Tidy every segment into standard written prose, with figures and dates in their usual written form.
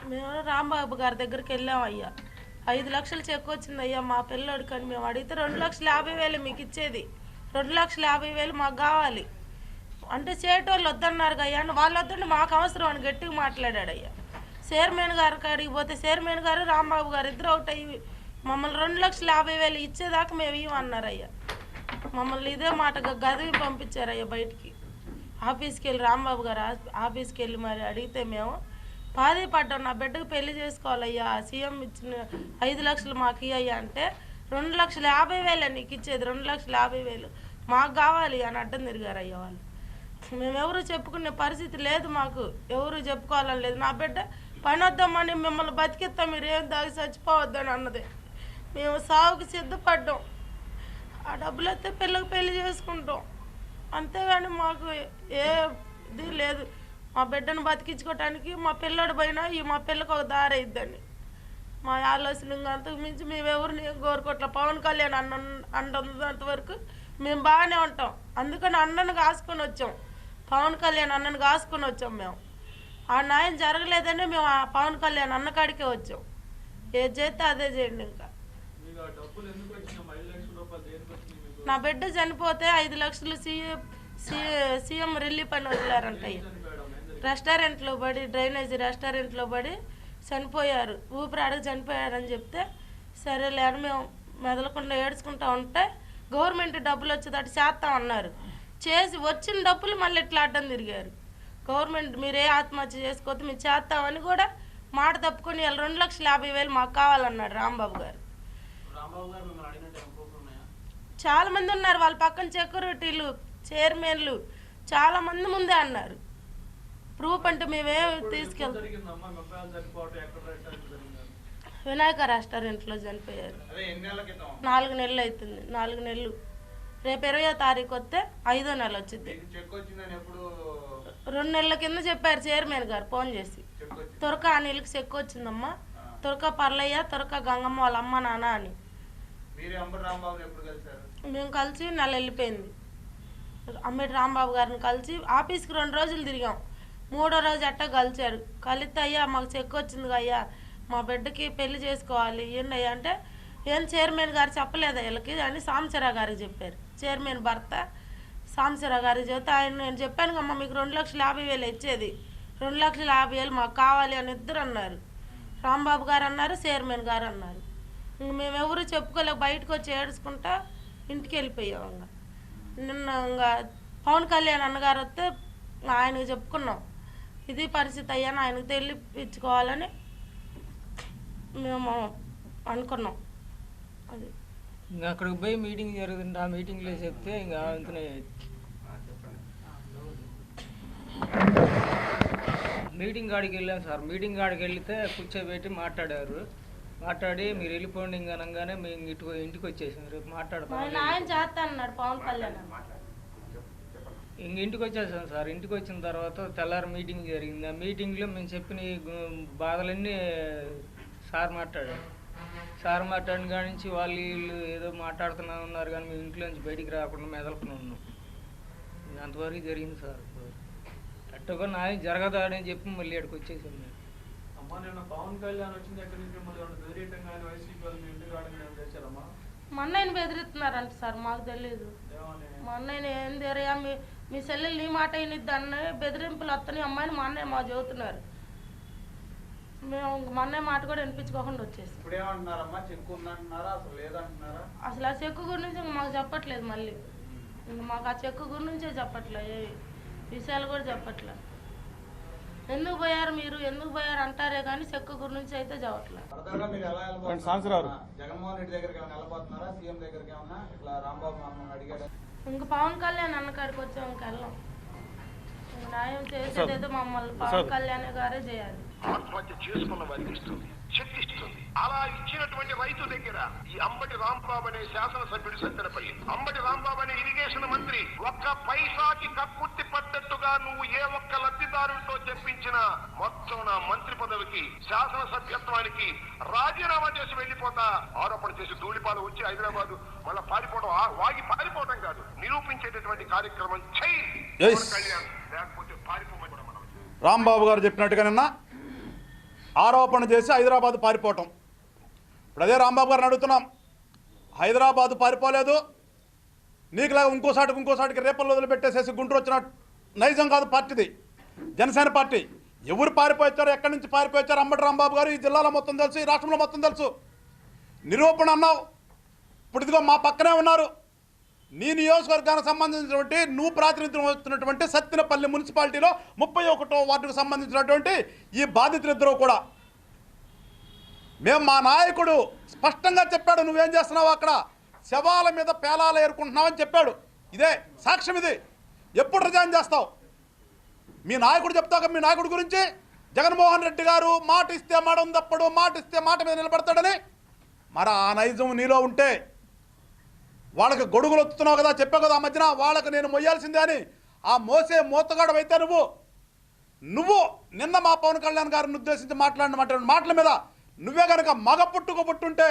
మేము రాంబాబు గారి దగ్గరికి వెళ్ళాం అయ్యా. 5 లక్షలు చెక్ వచ్చింది అయ్యా మా పిల్లోడికి అని మేము అడిగితే 2,50,000 మీకు ఇచ్చేది, 2,50,000 మాకు కావాలి అంటే చేటోళ్ళు వద్దన్నారు అయ్యా అని. వాళ్ళు వద్దండి మాకు అవసరం అని గట్టిగా మాట్లాడాడు అయ్యా. చైర్మన్ గారికి అడిగిపోతే చైర్మన్ గారు రాంబాబు గారు ఇద్దరు ఒకటి అయ్యి మమ్మల్ని 2,50,000 ఇచ్చేదాకా మేము ఇవ్వమన్నారయ్యా. మమ్మల్ని ఇదే మాట గదివి పంపించారయ్యా బయటికి. ఆఫీస్కి వెళ్ళి రాంబాబు గారు ఆఫీస్కి వెళ్ళి మరి అడిగితే మేము పడ్డాం, నా బిడ్డకు పెళ్లి చేసుకోవాలయ్యా, సీఎం ఇచ్చిన 5 లక్షలు మాకు ఇయ్యా అంటే 2,50,000 నీకు ఇచ్చేది, 2,50,000 మాకు కావాలి అని అడ్డం తిరిగారయ్యా వాళ్ళు. మేము ఎవరు చెప్పుకునే పరిస్థితి లేదు, మాకు ఎవరు చెప్పుకోవాలని లేదు. నా బిడ్డ పని వద్దామని మిమ్మల్ని బతికిస్తాం, మీరు ఏం దాగి చచ్చిపోవద్దని అన్నది. మేము సాగుకి సిద్ధపడ్డాం, ఆ డబ్బులు వస్తే పిల్లకి పెళ్లి చేసుకుంటాం, అంతేగాని మాకు ఏ ఇది లేదు. మా బిడ్డను బతికించుకోవటానికి మా పిల్లడు పోయినా మా పిల్లకి ఒక దారి అయిద్దని మా ఆలోచన. అంతకు మించి మేమెవరిని కోరుకోవట్లే. పవన్ కళ్యాణ్ అన్నంత వరకు మేము బాగానే ఉంటాం, అందుకని అన్నను కాసుకొని వచ్చాం, పవన్ కళ్యాణ్ అన్నను కాసుకొని వచ్చాం. మేము ఆ న్యాయం జరగలేదని మేము ఆ పవన్ కళ్యాణ్ అన్న కాడికే వచ్చాం. ఏది చేస్తే అదే చేయండి. ఇంకా నా బిడ్డ చనిపోతే 5 లక్షలు సీఎం రిలీఫ్ అని వదిలారంట. రెస్టారెంట్లో పడి డ్రైనేజీ రెస్టారెంట్లో పడి చనిపోయారు, ఊపిరాడకు చనిపోయారని చెప్తే సరేలే అని మేము మెదలకుండా ఏడ్చుకుంటా ఉంటే గవర్నమెంట్ డబ్బులు వచ్చేటట్టు చేస్తామన్నారు. చేసి వచ్చిన డబ్బులు మళ్ళీ ఇట్లా అడ్డం తిరిగారు. గవర్నమెంట్ మీరే ఆత్మహత్య చేసుకోవద్దు మేము చేస్తామని కూడా మాట తప్పుకొని 2,50,000 మాకు కావాలన్నాడు రాంబాబు గారు. చాలా మంది ఉన్నారు వాళ్ళ పక్కన, సెక్యూరిటీలు చైర్మన్లు చాలా మంది ముందే అన్నారు. ప్రూఫ్ అంటే మేమేమి తీసుకెళ్తాం. వినాయక రెస్టారెంట్లో చనిపోయారు. 4 నెలలు అవుతుంది, 4 నెలలు. రేపు 20వ తారీఖు వస్తే 5వ నెల వచ్చింది. 2 నెలల కింద చెప్పారు చైర్మన్ గారు ఫోన్ చేసి, తురక అనిల్కి చెక్ వచ్చిందమ్మా, తురక పర్లయ్య, తురక గంగమ్మ వాళ్ళ అమ్మ నాన్న అని. మేము కలిసి నెల వెళ్ళిపోయింది. అంబటి రాంబాబు గారిని కలిసి ఆఫీస్కి 2 రోజులు తిరిగాం. 3వ రోజు అట్ట కలిచారు. కలిస్తే అయ్యా మాకు చెక్ వచ్చింది అయ్యా, మా బిడ్డకి పెళ్లి చేసుకోవాలి ఏంటి అయ్యా అంటే, ఏం చైర్మన్ గారు చెప్పలేదు వీళ్ళకి అని సాంబశివరావు గారికి చెప్పారు. చైర్మన్ భర్త సాంబశివరావు గారికి చెప్తే ఆయన నేను చెప్పాను కమ్మా మీకు 2,50,000 ఇచ్చేది, 2,50,000 మాకు కావాలి అని ఇద్దరు అన్నారు. రాంబాబు గారు అన్నారు, చైర్మన్ గారు అన్నారు. ఇంక మేము ఎవరు చెప్పుకోలేక బయటకు వచ్చి ఏడుచుకుంటా ఇంటికి వెళ్ళిపోయాం. ఇంకా నిన్న ఇంకా పవన్ కళ్యాణ్ అన్నగారు వస్తే ఆయనకు చెప్పుకున్నాం ఇది పరిస్థితి అయ్యాను, ఆయనకు తెలిపించుకోవాలని మేము అనుకున్నాం. అది ఇంకా అక్కడికి పోయి మీటింగ్ జరుగుతుంది, ఆ మీటింగ్లో చెప్తే ఇంకా అంతనే మీటింగ్ కాడికి వెళ్ళాం సార్. మీటింగ్ కాడికి వెళ్తే కూర్చోబెట్టి మాట్లాడి మీరు వెళ్ళిపోండి ఇంకా అనగానే మేము ఇంటికి వచ్చేసాం. రేపు మాట్లాడతాం పవన్ కళ్యాణ్ ఇంక ఇంటికి వచ్చేసాం సార్. ఇంటికి వచ్చిన తర్వాత తెల్లారి మీటింగ్ జరిగింది. ఆ మీటింగ్లో మేము చెప్పిన బాధలన్నీ సార్ మాట్లాడిన కాడి నుంచి వీళ్ళు ఏదో మాట్లాడుతూనే ఉన్నారు కానీ మేము ఇంట్లో నుంచి బయటికి రాకుండా మెదలుకుని ఉన్నాం. అంతవరకు జరిగింది సార్. అట్టగా నాయం జరగదా అని చెప్పి మళ్ళీ ఇక్కడికి వచ్చేసాం మేము. పవన్ కళ్యాణ్ వచ్చిన దగ్గర నుంచి మా అన్నయ్యని బెదిరిస్తున్నారంట సార్, మాకు తెలియదు. మా అన్నయ్యని ఏం తెరయా మీ సెల్లెలు నీ మాట అయినిద్ది అన్న బెదిరింపులు వస్తున్నాయి అమ్మాయిని మా అన్నయ్య మా చదువుతున్నారు. మేము మా అన్నయ్య మాట కూడా వినిపించుకోకుండా వచ్చేసి అసలు ఆ చెక్కు గురించి మాకు చెప్పట్లేదు. మళ్ళీ ఇంక మాకు ఆ చెక్కు గురించే చెప్పట్లే, ఏ విషయాలు కూడా చెప్పట్లే. ఎందుకు పోయారు మీరు ఎందుకు పోయారు అంటారే కానీ చెక్కు గురించి అయితే చెప్పట్లేదు. ఇంకా పవన్ కళ్యాణ్ అన్న కాడికి వచ్చాం, ఇంకెళ్ళాం. న్యాయం చేసేదేదో మమ్మల్ని పవన్ కళ్యాణ్ గారే చేయాలి. ఆత్మహత్య చేసుకున్న వారికి ఇస్తుంది, శక్తి ఇస్తుంది. అలా ఇచ్చినటువంటి రైతు దగ్గర ఈ అంబటి రాంబాబు అనే శాసనసభ్యుడు సత్తెనపల్లి, అంబటి రాంబాబు అనే ఇరిగేషన్ మంత్రి ఒక్క పైసాకి కక్కుర్తి పడ్డట్టుగా నువ్వు ఏ ఒక్క లబ్ధిదారులతో చెప్పించిన మొత్తం నా మంత్రి పదవికి శాసనసభ్యత్వానికి రాజీనామా చేసి వెళ్లిపోతా ఆరోపణ చేసి ధూళిపాలు వచ్చి హైదరాబాద్ మళ్ళీ వాగి పారిపోవడం కాదు, నిరూపించేటటువంటి కార్యక్రమం చెయ్యి కళ్యాణ్. లేకపోతే పారిపోమని కూడా మనం రాంబాబు గారు చెప్పినట్టుగా నిన్న ఆరోపణ చేసి హైదరాబాద్ పారిపోవటం. ఇప్పుడు అదే రాంబాబు గారిని అడుగుతున్నాం, హైదరాబాద్ పారిపోలేదు, నీకులాగా ఇంకోసాటికి రేపల్లో వదిలిపెట్టేసేసి గుంటూరు వచ్చిన నైజం కాదు పార్టీది, జనసేన పార్టీ. ఎవరు పారిపోయారో, ఎక్కడి నుంచి పారిపోయారో అంబటి రాంబాబు గారు ఈ జిల్లాలో మొత్తం తెలుసు, ఈ రాష్ట్రంలో మొత్తం తెలుసు. నిరూపణ అన్నావు, ఇప్పుడు ఇదిగో మా పక్కనే ఉన్నారు. నీ నియోజకవర్గానికి సంబంధించినటువంటి, నువ్వు ప్రాతినిధ్యం వస్తున్నటువంటి సత్తెనపల్లి మున్సిపాలిటీలో 31వ వార్డుకు సంబంధించినటువంటి ఈ బాధితులిద్దరూ కూడా, మేము మా నాయకుడు స్పష్టంగా చెప్పాడు, నువ్వేం చేస్తున్నావు అక్కడ, శవాల మీద పేలాలు ఏరుకుంటున్నావని చెప్పాడు. ఇదే సాక్ష్యం, ఇది. ఎప్పుడు రిజైన్ చేస్తావు? మీ నాయకుడు చెప్తావు, మీ నాయకుడి గురించి జగన్మోహన్ రెడ్డి గారు మాట ఇస్తే మాట ఉందప్పుడు, మాట ఇస్తే మాట మీద నిలబడతాడని. మరి ఆ నైజం నీలో ఉంటే వాళ్ళకి గొడుగులు వస్తున్నావు కదా, చెప్పావు కదా ఆ మధ్యన, వాళ్ళకి నేను మొయ్యాల్సిందే అని. ఆ మోసే మోతగాడు అయితే నువ్వు నిన్న మా పవన్ కళ్యాణ్ గారిని ఉద్దేశించి మాట్లాడిన మాటల మీద నువ్వే కనుక మగ పుట్టుంటే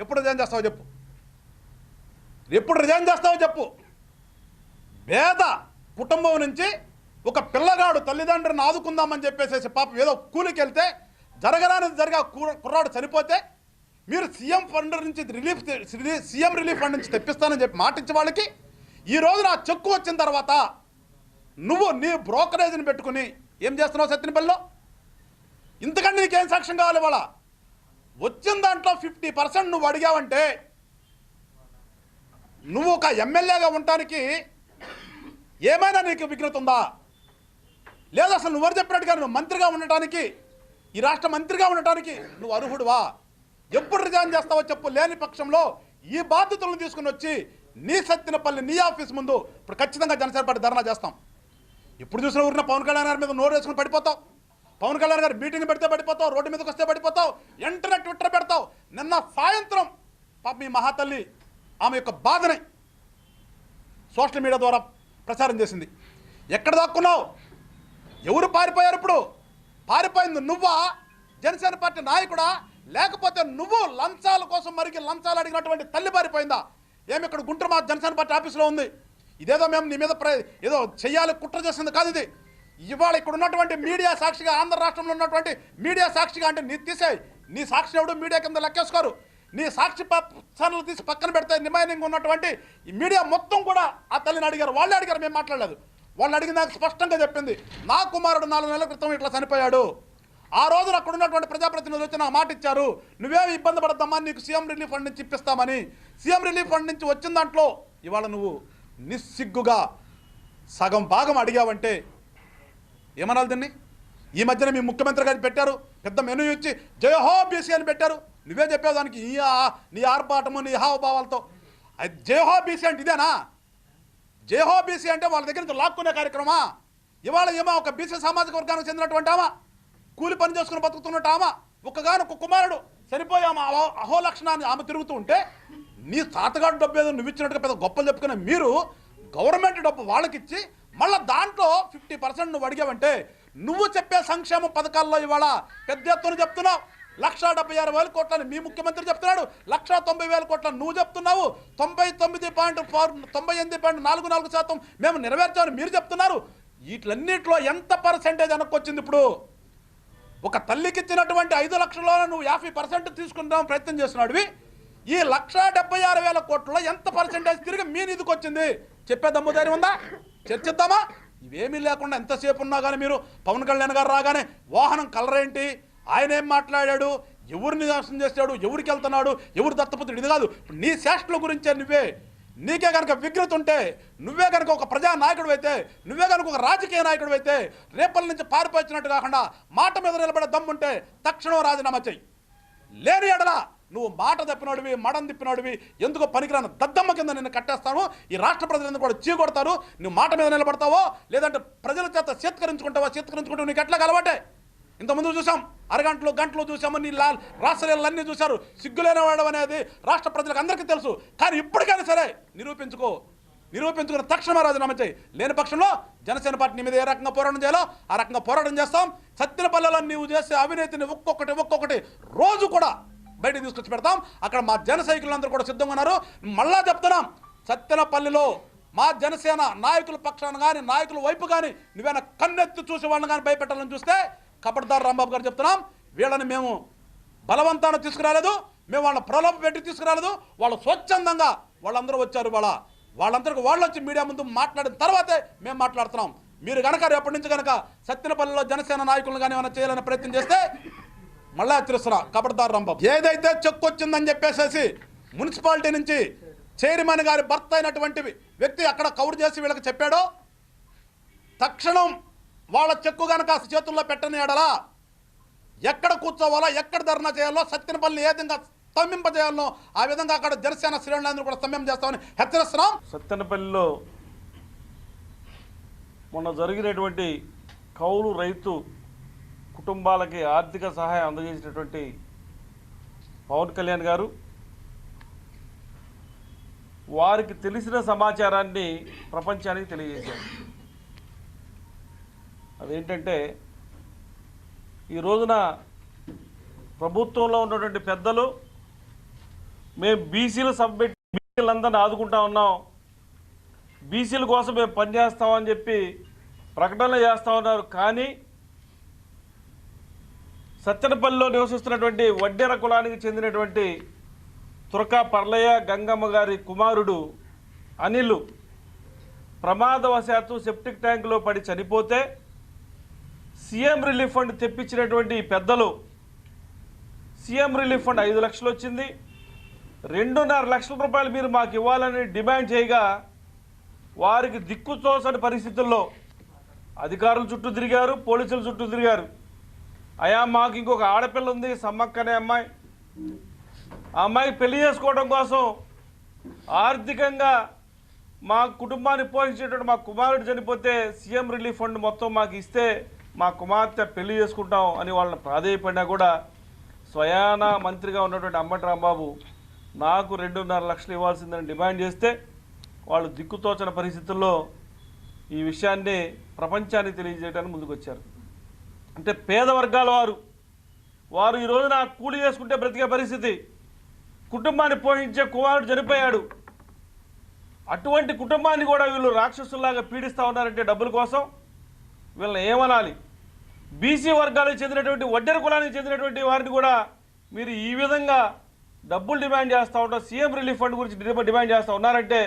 ఎప్పుడు రిజైన్ చేస్తావో చెప్పు, ఎప్పుడు రిజైన్ చేస్తావో చెప్పు. పేద కుటుంబం నుంచి ఒక పిల్లగాడు తల్లిదండ్రులను ఆదుకుందామని చెప్పేసి పాపం ఏదో కూలికి వెళ్తే జరగరానిది కుర్రాడు చనిపోతే మీరు సీఎం ఫండ్ నుంచి సీఎం రిలీఫ్ ఫండ్ నుంచి తెప్పిస్తానని చెప్పి మాట ఇచ్చే వాళ్ళకి ఈ రోజు నా చెక్కు వచ్చిన తర్వాత నువ్వు నీ బ్రోకరేజ్ని పెట్టుకుని ఏం చేస్తున్నావు సత్తెనపల్లిలో? ఇంతకంటే నీకేం సాక్ష్యం కావాలి? వాళ్ళ వచ్చిన దాంట్లో 50% నువ్వు అడిగావంటే నువ్వు ఒక ఎమ్మెల్యేగా ఉండటానికి ఏమైనా నీకు విఘ్నత ఉందా? లేదా అసలు నువ్వు చెప్పినట్టుగా నువ్వు మంత్రిగా ఉండటానికి, ఈ రాష్ట్ర మంత్రిగా ఉండటానికి నువ్వు అర్హుడువా? ఎప్పుడు రిజైన్ చేస్తావో చెప్పు. లేని పక్షంలో ఈ బాధ్యతలను తీసుకుని వచ్చి నీ సత్తెనపల్లి నీ ఆఫీస్ ముందు ఇప్పుడు ఖచ్చితంగా జనసేన పార్టీ ధర్నా చేస్తాం. ఇప్పుడు చూసిన ఊరిన పవన్ కళ్యాణ్ గారి మీద నోరు వేసుకుని పడిపోతావు, పవన్ కళ్యాణ్ గారు మీటింగ్ పెడితే పడిపోతావు, రోడ్డు మీదకి వస్తే పడిపోతావు, వెంటనే ట్విట్టర్ పెడతావు. నిన్న సాయంత్రం పాప మీ మహాతల్లి ఆమె యొక్క బాధని సోషల్ మీడియా ద్వారా ప్రచారం చేసింది. ఎక్కడ దాక్కున్నావు? ఎవరు పారిపోయారు? ఇప్పుడు పారిపోయింది నువ్వా, జనసేన పార్టీ నాయకుడా, లేకపోతే నువ్వు లంచాల కోసం మరికి లంచాలు అడిగినటువంటి తల్లి పారిపోయిందా? ఏమి ఇక్కడ గుంటూరు మా జనసేన పార్టీ ఆఫీసులో ఉంది. ఇదేదో మేము నీ మీద ఏదో చెయ్యాలి కుట్ర చేసింది కాదు ఇది. ఇవాళ ఇక్కడ ఉన్నటువంటి మీడియా సాక్షిగా, ఆంధ్ర రాష్ట్రంలో ఉన్నటువంటి మీడియా సాక్షిగా అంటే నీ తీసేయి, నీ సాక్షి ఎవడు మీడియా కింద లెక్కేసుకోరు. నీ సాక్షి ఛానల్ తీసి పక్కన పెడితే నిమైనింగ్ ఉన్నటువంటి ఈ మీడియా మొత్తం కూడా ఆ తల్లిని అడిగారు. వాళ్ళే అడిగారు, మేము మాట్లాడలేదు. వాళ్ళు అడిగిన నాకు స్పష్టంగా చెప్పింది, నా కుమారుడు 4 నెలల క్రితం ఇట్లా చనిపోయాడు. ఆ రోజున అక్కడ ఉన్నటువంటి ప్రజాప్రతినిధులు వచ్చి నాకు మాట ఇచ్చారు, నువ్వేమి ఇబ్బంది పడద్దమ్మా, నీకు సీఎం రిలీఫ్ ఫండ్ నుంచి ఇప్పిస్తామని. సీఎం రిలీఫ్ ఫండ్ నుంచి వచ్చిన దాంట్లో ఇవాళ నువ్వు నిస్సిగ్గుగా సగం భాగం అడిగావంటే ఏమనాలి దీన్ని? ఈ మధ్యన మీ ముఖ్యమంత్రి గారికి పెట్టారు, పెద్ద మెనూ ఇచ్చి జయహో బీసీ అని పెట్టారు. నువ్వే చెప్పావు దానికి నీ ఆర్పాటము నీ హావభావాలతో. జయహో బీసీ అంటే ఇదేనా? జయహో బీసీ అంటే వాళ్ళ దగ్గర నుంచి లాక్కునే కార్యక్రమా? ఇవాళ ఏమో ఒక బీసీ సామాజిక వర్గానికి చెందినటువంటి ఆమె, కూలి పని చేసుకుని బతుకుతున్నట్టు ఆమె, ఒక్కగానొక్క కుమారుడు చనిపోయి ఆమె అహో లక్షణాన్ని ఆమె తిరుగుతూ ఉంటే నీ తాతగాడు డబ్బు ఏదో నువ్వు ఇచ్చినట్టుగా పెద్ద గొప్పలు చెప్పుకునే మీరు గవర్నమెంట్ డబ్బు వాళ్ళకిచ్చి మళ్ళీ దాంట్లో 50% నువ్వు అడిగావంటే నువ్వు చెప్పే సంక్షేమ పథకాల్లో ఇవాళ పెద్ద ఎత్తున చెప్తున్నావు. 1,76,000 కోట్లని మీ ముఖ్యమంత్రి చెప్తున్నాడు, 1,90,000 కోట్లని నువ్వు చెప్తున్నావు. 99.44% మేము నెరవేర్చామని మీరు చెప్తున్నారు. వీటిలన్నింటిలో ఎంత పర్సెంటేజ్ వెనక్కొచ్చింది? ఇప్పుడు ఒక తల్లికి ఇచ్చినటువంటి 5 లక్షల్లో నువ్వు 50% తీసుకుందాం ప్రయత్నం చేస్తున్నాడువి. ఈ 1,76,000 కోట్లలో ఎంత పర్సెంటేజ్ తిరిగి మీ నిధికి వచ్చింది? చెప్పే దమ్ము ధైర్యం ఉందా? చర్చిద్దామా? ఇవేమీ లేకుండా ఎంతసేపు ఉన్నా కానీ మీరు పవన్ కళ్యాణ్ గారు రాగానే వాహనం కలర్ ఏంటి, ఆయన ఏం మాట్లాడాడు, ఎవరిని నాశనం చేశాడు, ఎవరికి వెళ్తున్నాడు, ఎవరు దత్తపుత్రుడు, ఇది కాదు. నీ శాస్త్రుల గురించే నీకే కనుక విఘ్నత ఉంటే, నువ్వే కనుక ఒక ప్రజా నాయకుడు అయితే, నువ్వే కనుక ఒక రాజకీయ నాయకుడు అయితే, రేపటి నుంచి పారిపోయినట్టు కాకుండా మాట మీద నిలబడే దమ్ముంటే తక్షణం రాజీనామా చెయ్యి. లేని ఎడలా నువ్వు మాట తప్పినోడివి, మడం తిప్పినోడివి, ఎందుకో పనికిరాని దద్దమ్మ కింద నిన్ను కట్టేస్తాను. ఈ రాష్ట్ర ప్రజలందరూ కూడా చీకొడతారు. నువ్వు మాట మీద నిలబడతావో లేదంటే ప్రజల చేత చేత్కరించుకుంటూ నీకు ఎట్లా అలవాటే. ఇంతకుముందు చూసాం, గంటలు చూసాము, నీ రాష్ట్రాలన్నీ చూశారు. సిగ్గులేని వాడు అనేది రాష్ట్ర ప్రజలకు అందరికీ తెలుసు. కానీ ఇప్పటికైనా సరే నిరూపించుకుని తక్షణమే రాజీనామా చేయి. లేని పక్షంలో జనసేన పార్టీ నీ మీద ఏ రకంగా పోరాటం చేయాలో ఆ రకంగా పోరాటం చేస్తాం. సత్తెనపల్లిలో నీవు చేసే అవినీతిని ఒక్కొక్కటి రోజు కూడా బయటకు తీసుకొచ్చి పెడతాం. అక్కడ మా జన సైకిళ్ళందరూ కూడా సిద్ధంగా ఉన్నారు. మళ్ళా చెప్తున్నాం, సత్తెనపల్లిలో మా జనసేన నాయకుల పక్షాన కానీ నాయకుల వైపు కానీ నువ్వేనా కన్నెత్తి చూసి వాళ్ళని కానీ భయపెట్టాలని చూస్తే కపటదారు రాంబాబు గారు చెప్తున్నాం, వీళ్ళని మేము బలవంతాన తీసుకురాలేదు, మేము వాళ్ళని ప్రలోభ పెట్టి తీసుకురాలేదు. వాళ్ళు స్వచ్ఛందంగా వాళ్ళందరూ వచ్చారు. వాళ్ళందరికీ వాళ్ళు వచ్చి మీడియా ముందు మాట్లాడిన తర్వాతే మేము మాట్లాడుతున్నాం. మీరు కనుక రేపటి నుంచి కనుక సత్తెనపల్లిలో జనసేన నాయకులను కానీ ఏమైనా చేయాలనే ప్రయత్నం చేస్తే మళ్ళీ హెచ్చరిస్తున్నా కపటదారు రాంబాబు. ఏదైతే చెక్కు వచ్చిందని చెప్పేసి మున్సిపాలిటీ నుంచి చైర్మన్ గారి భర్త అయినటువంటి వ్యక్తి అక్కడ కవర్ చేసి వీళ్ళకి చెప్పాడో, తక్షణం వాళ్ళ చెక్కు కనుక చేతుల్లో పెట్టని ఎడలా ఎక్కడ కూర్చోవాలో, ఎక్కడ ధర్నా చేయాలో, సత్తెనపల్లిని ఏ విధంగా స్తంభింపజేయాలో ఆ విధంగా అక్కడ జనసేన శ్రేణులందరూ కూడా స్తంభం చేస్తామని హెచ్చరిస్తున్నాం. సత్తెనపల్లిలో మొన్న జరిగినటువంటి కౌలు రైతు కుటుంబాలకి ఆర్థిక సహాయం అందజేసినటువంటి పవన్ కళ్యాణ్ గారు వారికి తెలిసిన సమాచారాన్ని ప్రపంచానికి తెలియజేశారు. అదేంటంటే, ఈ రోజున ప్రభుత్వంలో ఉన్నటువంటి పెద్దలు మేము బీసీలు సబ్మిట్ బీసీలందరినీ ఆదుకుంటా ఉన్నాం, బీసీల కోసం మేము పనిచేస్తామని చెప్పి ప్రకటనలు చేస్తూ ఉన్నారు. కానీ సత్తెనపల్లిలో నివసిస్తున్నటువంటి వడ్డెర కులానికి చెందినటువంటి తురకా పర్లయ్య గంగమ్మ గారి కుమారుడు అనిల్ ప్రమాదవశాత్తు సెప్టిక్ ట్యాంకులో పడి చనిపోతే సీఎం రిలీఫ్ ఫండ్ తెప్పించినటువంటి పెద్దలు సీఎం రిలీఫ్ ఫండ్ 5 లక్షలు వచ్చింది, 2.5 లక్షల రూపాయలు మీరు మాకు ఇవ్వాలని డిమాండ్ చేయగా వారికి దిక్కుతోచని పరిస్థితుల్లో అధికారుల చుట్టూ తిరిగారు, పోలీసుల చుట్టూ తిరిగారు. అయ్యా మాకు ఇంకొక ఆడపిల్ల ఉంది, సమ్మక్క అనే అమ్మాయి, ఆ అమ్మాయికి పెళ్లి చేసుకోవడం కోసం ఆర్థికంగా మా కుటుంబాన్ని పోషించేటువంటి మా కుమారుడు చనిపోతే సీఎం రిలీఫ్ ఫండ్ మొత్తం మాకు ఇస్తే మా కుమార్తె పెళ్లి చేసుకుంటాం అని వాళ్ళని ప్రాధేయపడినా కూడా స్వయాన మంత్రిగా ఉన్నటువంటి అంబటి రాంబాబు నాకు 2.5 లక్షలు ఇవ్వాల్సిందని డిమాండ్ చేస్తే వాళ్ళు దిక్కుతోచని పరిస్థితుల్లో ఈ విషయాన్ని ప్రపంచానికి తెలియజేయడానికి ముందుకొచ్చారు. అంటే పేద వర్గాల వారు ఈ రోజున కూలి చేసుకుంటే బ్రతికే పరిస్థితి, కుటుంబాన్ని పోషించే కుమారుడు చనిపోయాడు, అటువంటి కుటుంబాన్ని కూడా వీళ్ళు రాక్షసుల్లాగా పీడిస్తూ ఉన్నారంటే డబ్బుల కోసం వీళ్ళని ఏమనాలి? బీసీ వర్గాలకు చెందినటువంటి వడ్డెర కులానికి చెందినటువంటి వారిని కూడా మీరు ఈ విధంగా డబ్బులు డిమాండ్ చేస్తూ ఉంటారు, సీఎం రిలీఫ్ ఫండ్ గురించి డిమాండ్ చేస్తూ ఉన్నారంటే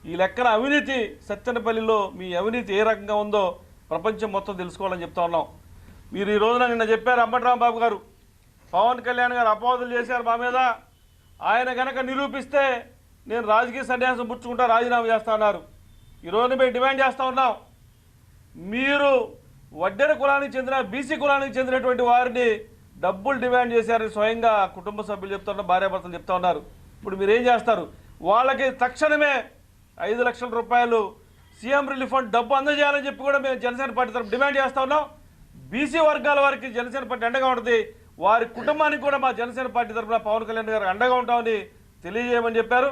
ఈ లెక్కన అవినీతి సత్తెనపల్లిలో మీ అవినీతి ఏ రకంగా ఉందో ప్రపంచం మొత్తం తెలుసుకోవాలని చెప్తా ఉన్నాం. మీరు ఈ రోజున నిన్న చెప్పారు అంబటి రాంబాబు గారు, పవన్ కళ్యాణ్ గారు అపవాదులు చేశారు మా మీద, ఆయన కనుక నిరూపిస్తే నేను రాజకీయ సన్యాసం పుచ్చుకుంటా రాజీనామా చేస్తా ఉన్నారు. ఈ రోజున మేము డిమాండ్ చేస్తూ ఉన్నాం, మీరు వడ్డెర కులానికి చెందిన బీసీ కులానికి చెందినటువంటి వారిని డబ్బులు డిమాండ్ చేశారని స్వయంగా కుటుంబ సభ్యులు చెప్తా ఉన్నారు, భార్యాభర్తలు చెప్తా ఉన్నారు. ఇప్పుడు మీరు ఏం చేస్తారు? వాళ్ళకి తక్షణమే 5 లక్షల రూపాయలు సీఎం రిలీఫ్ ఫండ్ డబ్బు అందజేయాలని చెప్పి కూడా మేము జనసేన పార్టీ తరఫున డిమాండ్ చేస్తా ఉన్నాం. బీసీ వర్గాల వారికి జనసేన పార్టీ అండగా ఉంటుంది, వారి కుటుంబానికి కూడా మా జనసేన పార్టీ తరఫున పవన్ కళ్యాణ్ గారు అండగా ఉంటామని తెలియజేయమని చెప్పారు.